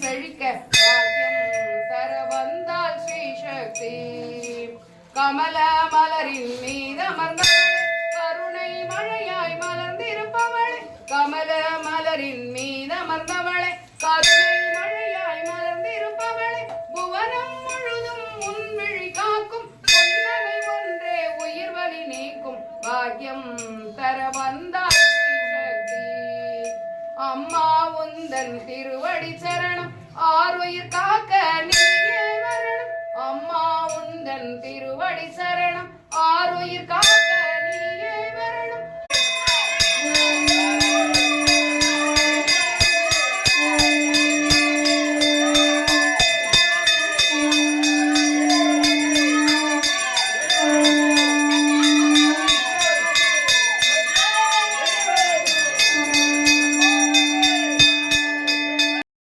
செழிக்க பாக்கியம் தர வந்தால் ஸ்ரீ சக்தி. கமல மலரின் மீதமர்ந்தவளே, கருணை மழையாய் மலர்ந்திருப்பவளே. கமல மலரின் மீதமர்ந்தவளே, கருணை மழையாய் மலர்ந்திருப்பவளே. புவனம் முழுதும் உன்விழி காக்கும் புன்னகை ஒன்றே உயிர் வலி நீக்கும் பாக்கியம் தர வந்தால் ஸ்ரீ சக்தி. அம்மா உந்தன் திருவடி சரணம், ஆருயிர் காக்க நீயே வரணும். அம்மா உந்தன் திருவடி சரணம், ஆருயிர் காக்க